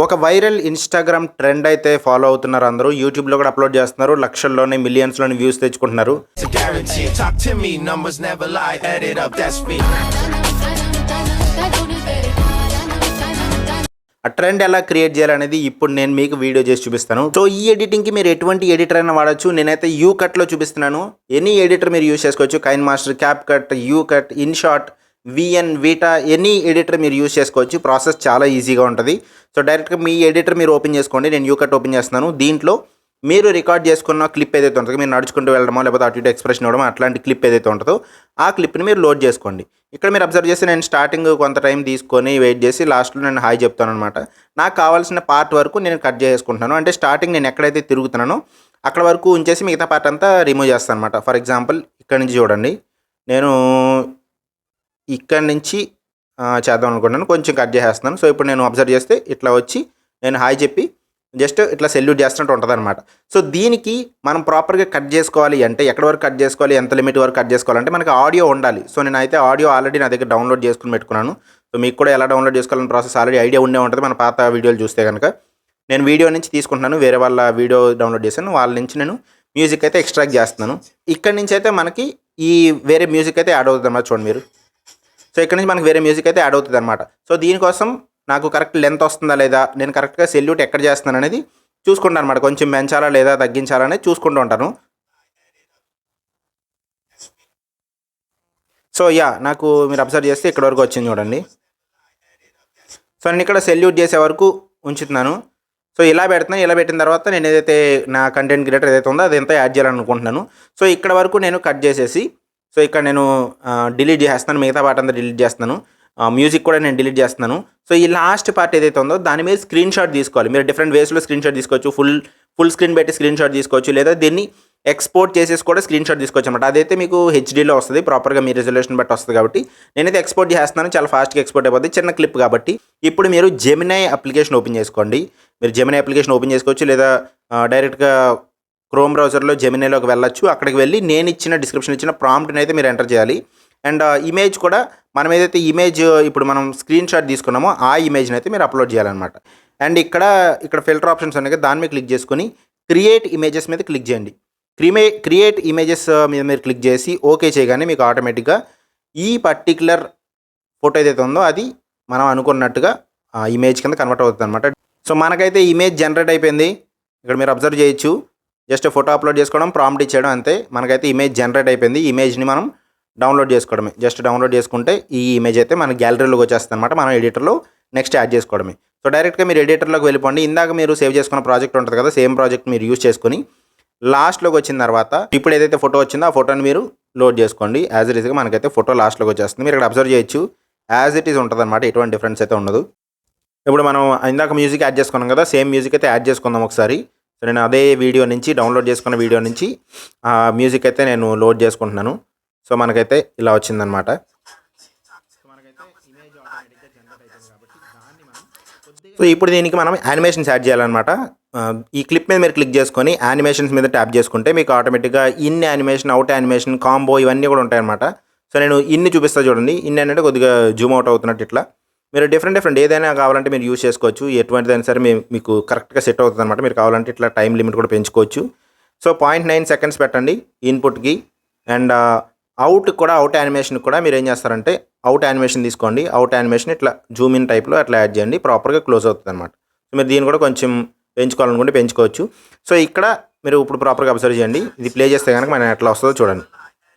ఒక viral Instagram trend అయితే follow అవుతున్నారు అందరూ. యూట్యూబ్‌లో కూడా అప్‌లోడ్ చేస్తున్నారు. లక్షల్లోనే, మిలియన్స్‌లోని వ్యూస్ తెచ్చుకుంటున్నారు. It's a guarantee. Talk to me, numbers never lie. Add it up, that's me. ఆ ట్రెండ్ ఎలా క్రియేట్ చేయాలనేది ఇప్పుడు నేను మీకు వీడియో చేసి చూపిస్తాను. సో ఈ ఎడిటింగ్‌కి మీరు ఎటువంటి ఎడిటర్ అయినా వాడొచ్చు. నేనైతే యూకట్‌లో చూపిస్తున్నాను. ఎనీ ఎడిటర్ మీరు యూజ్ చేసుకోవచ్చు. KineMaster, CapCut, YouCut, InShot, VN, వీటా ఎనీ ఎడిటర్ మీరు యూజ్ చేసుకోవచ్చు. ప్రాసెస్ చాలా ఈజీగా ఉంటుంది. సో డైరెక్ట్‌గా మీ ఎడిటర్ మీరు ఓపెన్ చేసుకోండి. నేను యూకట్ ఓపెన్ చేస్తున్నాను. దీంట్లో మీరు రికార్డ్ చేసుకున్న క్లిప్ ఏదైతే ఉంటుందో, మీరు నడుచుకుంటూ వెళ్ళడమో లేకపోతే అటు ఇటు ఎక్స్ప్రెషన్ ఇవ్వడమో అట్లాంటి క్లిప్ ఏదైతే ఉంటుందో ఆ క్లిప్ని మీరు లోడ్ చేసుకోండి. ఇక్కడ మీరు అబ్జర్వ్ చేస్తే నేను స్టార్టింగ్ కొంత టైం తీసుకొని వెయిట్ చేసి లాస్ట్లో నేను హాయ్ చెప్తాను అనమాట. నాకు కావాల్సిన పార్ట్ వరకు నేను కట్ చేసుకుంటున్నాను. అంటే స్టార్టింగ్ నేను ఎక్కడైతే తిరుగుతున్నానో అక్కడ వరకు ఉంచేసి మిగతా పార్ట్ అంతా రిమూవ్ చేస్తాను అనమాట. ఫర్ ఎగ్జాంపుల్ ఇక్కడ నుంచి చూడండి, నేను ఇక్కడ నుంచి చేద్దాం అనుకుంటున్నాను. కొంచెం కట్ చేసేస్తున్నాను. సో ఇప్పుడు నేను అబ్జర్వ్ చేస్తే ఇట్లా వచ్చి నేను హాయ్ చెప్పి జస్ట్ ఇట్లా సెల్యూట్ చేస్తున్నట్టు ఉంటుంది అనమాట. సో దీనికి మనం ప్రాపర్గా కట్ చేసుకోవాలి అంటే ఎక్కడి వరకు కట్ చేసుకోవాలి, ఎంత లిమిట్ వరకు కట్ చేసుకోవాలంటే మనకి ఆడియో ఉండాలి. సో నేనైతే ఆడియో ఆల్రెడీ నా దగ్గర డౌన్లోడ్ చేసుకుని పెట్టుకున్నాను. సో మీకు కూడా ఎలా డౌన్లోడ్ చేసుకోవాలని ప్రాసెస్ ఆల్రెడీ ఐడియా ఉండే ఉంటుంది మన పాత వీడియోలు చూస్తే కనుక. నేను వీడియో నుంచి తీసుకుంటున్నాను, వేరే వాళ్ళ వీడియో డౌన్లోడ్ చేశాను, వాళ్ళ నుంచి నేను మ్యూజిక్ అయితే ఎక్స్ట్రాక్ట్ చేస్తున్నాను. ఇక్కడ నుంచి అయితే మనకి ఈ వేరే మ్యూజిక్ అయితే యాడ్ అవుతుంది అన్నమాట. చూడండి మీరు. సో ఇక్కడ నుంచి మనకి వేరే మ్యూజిక్ అయితే యాడ్ అవుతుంది అనమాట. సో దీనికోసం నాకు కరెక్ట్ లెంత్ వస్తుందా లేదా, నేను కరెక్ట్గా సెల్యూట్ ఎక్కడ చేస్తున్నాను అనేది చూసుకుంటాను అనమాట. కొంచెం పెంచాలా లేదా తగ్గించాలా అనేది చూసుకుంటూ ఉంటాను. సో నాకు మీరు అబ్జర్వ్ చేస్తే ఇక్కడ వరకు వచ్చింది చూడండి. సో నేను ఇక్కడ సెల్యూట్ చేసే వరకు ఉంచుతున్నాను. సో ఇలా పెడుతున్నాను. ఇలా పెట్టిన తర్వాత నేను ఏదైతే నా కంటెంట్ క్రియేటర్ ఏదైతే ఉందో అదంతా యాడ్ చేయాలనుకుంటున్నాను. సో ఇక్కడ వరకు నేను కట్ చేసేసి సో ఇక్కడ నేను డిలీట్ చేసేస్తున్నాను. మిగతా పార్ట్ అంతా డిలీట్ చేస్తున్నాను. మ్యూజిక్ కూడా నేను డిలీట్ చేస్తున్నాను. సో ఈ లాస్ట్ పార్ట్ ఏదైతే ఉందో దాని మీద స్క్రీన్ షాట్ తీసుకోవాలి. మీరు డిఫరెంట్ వేస్లో స్క్రీన్ షాట్ తీసుకోవచ్చు. ఫుల్ స్క్రీన్ పెట్టి స్క్రీన్ షాట్ తీసుకోవచ్చు, లేదా దీన్ని ఎక్స్పోర్ట్ చేసేసి కూడా స్క్రీన్ షాట్ తీసుకోవచ్చు అనమాట. అదైతే మీకు హెచ్డీలో వస్తుంది, ప్రాపర్గా మీ రెజల్యూషన్ బట్టి వస్తుంది. కాబట్టి నేనైతే ఎక్స్పోర్ట్ చేస్తున్నాను. చాలా ఫాస్ట్గా ఎక్స్పోర్ట్ అయిపోతుంది, చిన్న క్లిప్ కాబట్టి. ఇప్పుడు మీరు జెమినై అప్లికేషన్ ఓపెన్ చేసుకోండి. మీరు జెమినై అప్లికేషన్ ఓపెన్ చేసుకోవచ్చు, లేదా డైరెక్ట్గా క్రోమ్ బ్రౌజర్లో జెమినైలోకి వెళ్ళొచ్చు. అక్కడికి వెళ్ళి నేను ఇచ్చిన డిస్క్రిప్షన్ ఇచ్చిన ప్రాంప్ట్ని అయితే మీరు ఎంటర్ చేయాలి. అండ్ ఇమేజ్ కూడా మనం ఏదైతే ఇమేజ్ ఇప్పుడు మనం స్క్రీన్ షాట్ తీసుకున్నామో ఆ ఇమేజ్ని అయితే మీరు అప్లోడ్ చేయాలన్నమాట. అండ్ ఇక్కడ ఫిల్టర్ ఆప్షన్స్ ఉన్నాయి కదా, దాని మీద క్లిక్ చేసుకొని క్రియేట్ ఇమేజెస్ మీద క్లిక్ చేయండి. క్రియేట్ ఇమేజెస్ మీద మీరు క్లిక్ చేసి ఓకే చేయగానే మీకు ఆటోమేటిక్గా ఈ పర్టికులర్ ఫోటో ఏదైతే ఉందో అది మనం అనుకున్నట్టుగా ఇమేజ్ కింద కన్వర్ట్ అవుతుంది అనమాట. సో మనకైతే ఇమేజ్ జనరేట్ అయిపోయింది. ఇక్కడ మీరు అబ్జర్వ్ చేయొచ్చు. జస్ట్ ఫోటో అప్లోడ్ చేసుకోవడం, ప్రాంప్ట్ ఇచ్చేయడం, అంతే. మనకైతే ఇమేజ్ జనరేట్ అయిపోయింది. ఇమేజ్ని మనం డౌన్లోడ్ చేసుకోవడమే. జస్ట్ డౌన్లోడ్ చేసుకుంటే ఈ ఇమేజ్ అయితే మన గ్యాలరీలోకి వచ్చేస్తుంది అనమాట. మనం ఎడిటర్లో నెక్స్ట్ యాడ్ చేసుకోవడమే. సో డైరెక్ట్గా మీరు ఎడిటర్లోకి వెళ్ళిపోండి. ఇందాక మీరు సేవ్ చేసుకున్న ప్రాజెక్ట్ ఉంటుంది కదా, సేమ్ ప్రాజెక్ట్ మీరు యూజ్ చేసుకుని లాస్ట్లోకి వచ్చిన తర్వాత ఇప్పుడు ఏదైతే ఫోటో వచ్చిందో ఆ ఫోటోని మీరు లోడ్ చేసుకోండి. యాజ్ ఇట్ ఈస్గా మనకైతే ఫోటో లాస్ట్లోకి వచ్చేస్తుంది. మీరు ఇక్కడ అబ్జర్వ్ చేయొచ్చు, యాజ్ ఇట్ ఈస్ ఉంటుంది అనమాట. ఎటువంటి డిఫరెన్స్ అయితే ఉండదు. ఇప్పుడు మనం ఇందాక మ్యూజిక్ యాడ్ చేసుకున్నాం కదా, సేమ్ మ్యూజిక్ అయితే యాడ్ చేసుకుందాం ఒకసారి. సో నేను అదే వీడియో నుంచి డౌన్లోడ్ చేసుకున్న వీడియో నుంచి మ్యూజిక్ అయితే నేను లోడ్ చేసుకుంటున్నాను. సో మనకైతే ఇలా వచ్చిందనమాట. సో ఇప్పుడు దీనికి మనం యానిమేషన్స్ యాడ్ చేయాలన్నమాట. ఈ క్లిప్ మీద మీరు క్లిక్ చేసుకొని యానిమేషన్స్ మీద ట్యాప్ చేసుకుంటే మీకు ఆటోమేటిక్గా in animation, out animation, combo ఇవన్నీ కూడా ఉంటాయన్నమాట. సో నేను ఇన్ని చూపిస్తా చూడండి. ఇన్ని అంటే కొద్దిగా జూమ్ అవుట్ అవుతున్నట్టు ఇట్లా మీరు డిఫరెంట్ ఏదైనా కావాలంటే మీరు యూజ్ చేసుకోవచ్చు. ఎటువంటిదైనా సరే మీకు కరెక్ట్గా సెట్ అవుతుంది అనమాట. మీరు కావాలంటే ఇట్లా టైం లిమిట్ కూడా పెంచుకోవచ్చు. సో 0.9 సెకండ్స్ పెట్టండి ఇన్పుట్కి. అండ్ అవుట్ యానిమేషన్ కూడా మీరు ఏం చేస్తారంటే అవుట్ యానిమేషన్ తీసుకోండి. అవుట్ యానిమేషన్ ఇట్లా జూమ్ ఇన్ టైప్లో అట్లా యాడ్ చేయండి. ప్రాపర్గా క్లోజ్ అవుతుంది అనమాట. సో మీరు దీన్ని కూడా కొంచెం పెంచుకోవాలనుకుంటే పెంచుకోవచ్చు. సో ఇక్కడ మీరు ఇప్పుడు ప్రాపర్గా అబ్జర్వ్ చేయండి. ఇది ప్లే చేస్తే కనుక మనం ఎట్లా వస్తుందో చూడండి.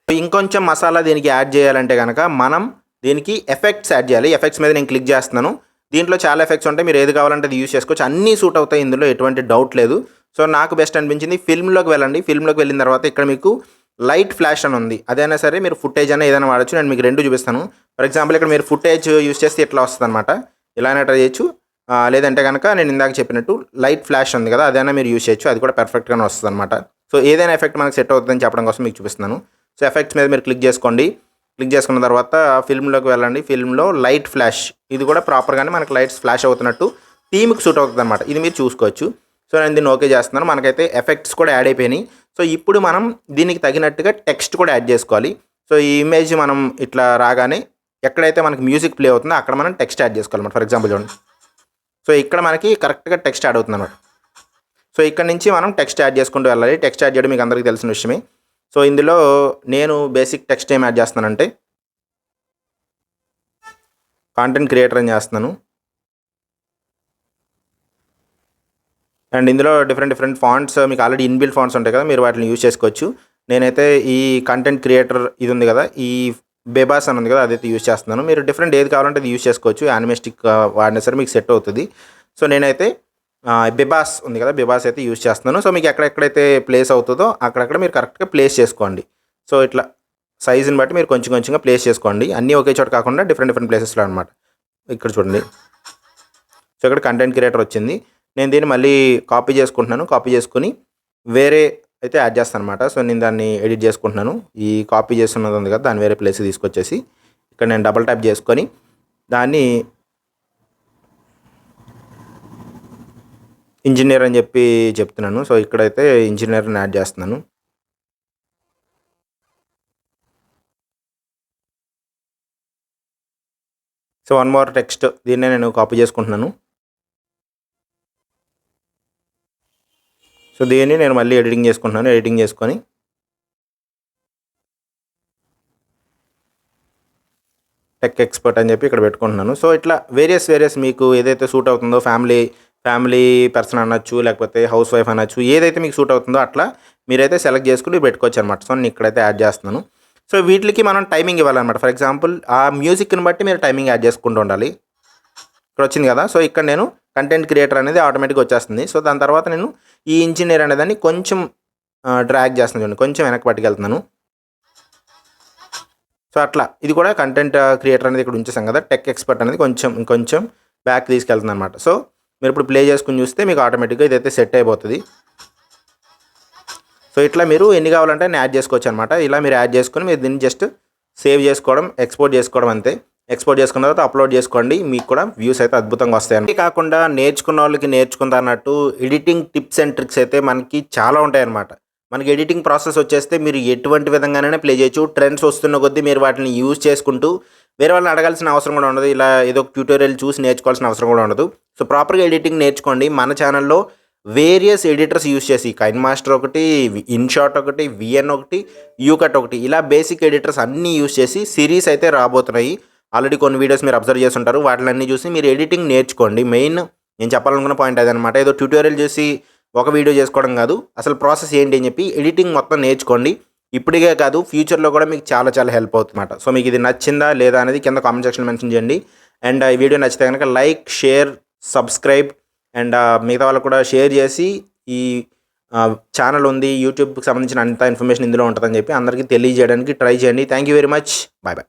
ఇంకొంచెం మసాలా దీనికి యాడ్ చేయాలంటే కనుక మనం దీనికి ఎఫెక్ట్స్ యాడ్ చేయాలి. ఎఫెక్ట్స్ మీద నేను క్లిక్ చేస్తున్నాను. దీంట్లో చాలా ఎఫెక్ట్స్ ఉంటాయి, మీరు ఏది కావాలంటే అది యూజ్ చేసుకోవచ్చు. అన్నీ సూట్ అవుతాయి, ఇందులో ఎటువంటి డౌట్ లేదు. సో నాకు బెస్ట్ అనిపించింది ఫిల్మ్లోకి వెళ్ళండి. ఫిల్మ్లోకి వెళ్ళిన తర్వాత ఇక్కడ మీకు లైట్ ఫ్లాష్ అని ఉంది. అదైనా సరే మీరు ఫుటేజ్ అయినా ఏదైనా వాడచ్చు. నేను మీకు రెండు చూపిస్తాను. ఫర్ ఎగ్జాంపుల్ ఇక్కడ మీరు ఫుటేజ్ యూజ్ చేస్తే ఇట్లా వస్తుంది అనమాట. ఇలానే ట్రై చేయొచ్చు. లేదంటే కనుక నేను ఇందాక చెప్పినట్టు లైట్ ఫ్లాష్ ఉంది కదా, అదైనా మీరు యూజ్ చేయొచ్చు. అది కూడా పర్ఫెక్ట్గానే వస్తుంది అనమాట. సో ఏదైనా ఎఫెక్ట్ మనకు సెట్ అవుతుందని చెప్పడం కోసం మీకు చూపిస్తున్నాను. సో ఎఫెక్ట్స్ మీద మీరు క్లిక్ చేసుకోండి. క్లిక్ చేసుకున్న తర్వాత ఫిల్మ్లోకి వెళ్ళండి. ఫిల్మ్లో లైట్ ఫ్లాష్, ఇది కూడా ప్రాపర్గానే మనకు లైట్స్ ఫ్లాష్ అవుతున్నట్టు థీమ్కి సూట్ అవుతుంది అనమాట. ఇది మీరు చూసుకోవచ్చు. సో నేను దీన్ని ఓకే చేస్తున్నాను. మనకైతే ఎఫెక్ట్స్ కూడా యాడ్ అయిపోయినాయి. సో ఇప్పుడు మనం దీనికి తగినట్టుగా టెక్స్ట్ కూడా యాడ్ చేసుకోవాలి. సో ఈ ఇమేజ్ మనం ఇట్లా రాగానే ఎక్కడైతే మనకి మ్యూజిక్ ప్లే అవుతుందో అక్కడ మనం టెక్స్ట్ యాడ్ చేసుకోవాలన్నమాట. ఫర్ ఎగ్జాంపుల్ చూడండి, సో ఇక్కడ మనకి కరెక్ట్గా టెక్స్ట్ యాడ్ అవుతుంది అనమాట. సో ఇక్కడ నుంచి మనం టెక్స్ట్ యాడ్ చేసుకుంటూ వెళ్ళాలి. టెక్స్ట్ యాడ్ చేయడం మీకు అందరికీ తెలిసిన విషయమే. సో ఇందులో నేను బేసిక్ టెక్స్ట్ ఏం యాడ్ చేస్తున్నానంటే కాంటెంట్ క్రియేటర్ అని చేస్తున్నాను. అండ్ ఇందులో డిఫరెంట్ ఫాంట్స్ మీకు ఆల్రెడీ ఇన్బిల్ట్ ఫాంట్స్ ఉంటాయి కదా, మీరు వాటిని యూజ్ చేసుకోవచ్చు. నేనైతే ఈ కంటెంట్ క్రియేటర్ ఇది ఉంది కదా, ఈ బెబాస్ అని ఉంది కదా, అదైతే యూజ్ చేస్తున్నాను. మీరు డిఫరెంట్ ఏది కావాలంటే అది యూజ్ చేసుకోవచ్చు. యానిమేస్టిక్ వాడినా సరే మీకు సెట్ అవుతుంది. సో నేనైతే బెబాస్ ఉంది కదా, బెబాస్ అయితే యూజ్ చేస్తున్నాను. సో మీకు ఎక్కడెక్కడైతే ప్లేస్ అవుతుందో అక్కడక్కడ మీరు కరెక్ట్గా ప్లేస్ చేసుకోండి. సో ఇట్లా సైజుని బట్టి మీరు కొంచెంగా ప్లేస్ చేసుకోండి. అన్నీ ఒకే చోట కాకుండా డిఫరెంట్ ప్లేసెస్లో అనమాట. ఇక్కడ చూడండి. సో ఇక్కడ కంటెంట్ క్రియేటర్ వచ్చింది. నేను దీన్ని మళ్ళీ కాపీ చేసుకుంటున్నాను. కాపీ చేసుకుని వేరే అయితే యాడ్ చేస్తాను అనమాట. సో నేను దాన్ని ఎడిట్ చేసుకుంటున్నాను. ఈ కాపీ చేస్తున్నది ఉంది కదా, దాన్ని వేరే ప్లేస్ తీసుకొచ్చేసి ఇక్కడ నేను డబుల్ ట్యాప్ చేసుకొని దాన్ని ఇంజనీర్ అని చెప్పి చెప్తున్నాను. సో ఇక్కడైతే ఇంజనీర్ని యాడ్ చేస్తున్నాను. సో వన్ మోర్ టెక్స్ట్ దీన్నే నేను కాపీ చేసుకుంటున్నాను. సో దీన్ని నేను మళ్ళీ ఎడిటింగ్ చేసుకుంటున్నాను. ఎడిటింగ్ చేసుకొని టెక్ ఎక్స్పర్ట్ అని చెప్పి ఇక్కడ పెట్టుకుంటున్నాను. సో ఇట్లా వేరియస్ మీకు ఏదైతే సూట్ అవుతుందో ఫ్యామిలీ పర్సన్ అనొచ్చు, లేకపోతే హౌస్ వైఫ్ అనొచ్చు, ఏదైతే మీకు సూట్ అవుతుందో అట్లా మీరైతే సెలెక్ట్ చేసుకుని పెట్టుకోవచ్చు అనమాట. సో నేను ఇక్కడైతే యాడ్ చేస్తున్నాను. సో వీటికి మనం టైమింగ్ ఇవ్వాలన్నమాట. ఫర్ ఎగ్జాంపుల్ ఆ మ్యూజిక్ని బట్టి మీరు టైమింగ్ యాడ్ చేసుకుంటూ ఉండాలి. ఇక్కడ వచ్చింది కదా, సో ఇక్కడ నేను కంటెంట్ క్రియేటర్ అనేది ఆటోమేటిక్గా వచ్చేస్తుంది. సో దాని తర్వాత నేను ఈ ఇంజనీర్ అనేదాన్ని కొంచెం డ్రాగ్ చేస్తున్నాను చూడండి, కొంచెం వెనక్కి పట్టుకెళ్తున్నాను. సో అట్లా ఇది కూడా కంటెంట్ క్రియేటర్ అనేది ఇక్కడ ఉంచేసాం కదా, టెక్ ఎక్స్పర్ట్ అనేది కొంచెం బ్యాక్ తీసుకెళ్తుంది అనమాట. సో మీరు ఇప్పుడు ప్లే చేసుకుని చూస్తే మీకు ఆటోమేటిక్గా ఇదైతే సెట్ అయిపోతుంది. సో ఇట్లా మీరు ఎన్ని కావాలంటే నేను యాడ్ చేసుకోవచ్చు అనమాట. ఇలా మీరు యాడ్ చేసుకొని మీరు దీన్ని జస్ట్ సేవ్ చేసుకోవడం, ఎక్స్పోర్ట్ చేసుకోవడం అంతే. ఎక్స్పోర్ట్ చేసుకున్న తర్వాత అప్లోడ్ చేసుకోండి, మీకు కూడా వ్యూస్ అయితే అద్భుతంగా వస్తాయి. అంతే కాకుండా నేర్చుకున్న వాళ్ళకి నేర్చుకుందా అన్నట్టు ఎడిటింగ్ టిప్స్ అండ్ ట్రిక్స్ అయితే మనకి చాలా ఉంటాయి అన్నమాట. మనకి ఎడిటింగ్ ప్రాసెస్ వచ్చేస్తే మీరు ఎటువంటి విధంగానే ప్లే చేయొచ్చు. ట్రెండ్స్ వస్తున్న కొద్దీ మీరు వాటిని యూజ్ చేసుకుంటూ వేరే వాళ్ళని అడగాల్సిన అవసరం కూడా ఉండదు. ఇలా ఏదో ట్యూటోరియల్ చూసి నేర్చుకోవాల్సిన అవసరం కూడా ఉండదు. సో ప్రాపర్గా ఎడిటింగ్ నేర్చుకోండి. మన ఛానల్లో వేరియస్ ఎడిటర్స్ యూజ్ చేసి కైన్ మాస్టర్ ఒకటి, ఇన్షాట్ ఒకటి, విఎన్ ఒకటి, యూకట్ ఒకటి, ఇలా బేసిక్ ఎడిటర్స్ అన్నీ యూజ్ చేసి సిరీస్ అయితే రాబోతున్నాయి. ఆల్రెడీ కొన్ని వీడియోస్ మీరు అబ్జర్వ్ చేసి ఉంటారు. వాటిలన్నీ చూసి మీరు ఎడిటింగ్ నేర్చుకోండి. మెయిన్ నేను చెప్పాలనుకున్న పాయింట్ అదనమాట. ఏదో ట్యూటోరియల్ చూసి ఒక వీడియో చేసుకోవడం కాదు, అసలు ప్రాసెస్ ఏంటి అని చెప్పి ఎడిటింగ్ మొత్తం నేర్చుకోండి. ఇప్పటికే కాదు, ఫ్యూచర్లో కూడా మీకు చాలా హెల్ప్ అవుతుందన్నమాట. సో మీకు ఇది నచ్చిందా లేదా అనేది కింద కామెంట్ సెక్షన్ మెన్షన్ చేయండి. అండ్ ఈ వీడియో నచ్చితే కనుక లైక్, షేర్, సబ్స్క్రైబ్ అండ్ మిగతా వాళ్ళకు కూడా షేర్ చేసి ఈ ఛానల్ ఉంది, యూట్యూబ్కి సంబంధించిన అంత ఇన్ఫర్మేషన్ ఇందులో ఉంటుందని చెప్పి అందరికీ తెలియజేయడానికి ట్రై చేయండి. Thank you very much. Bye.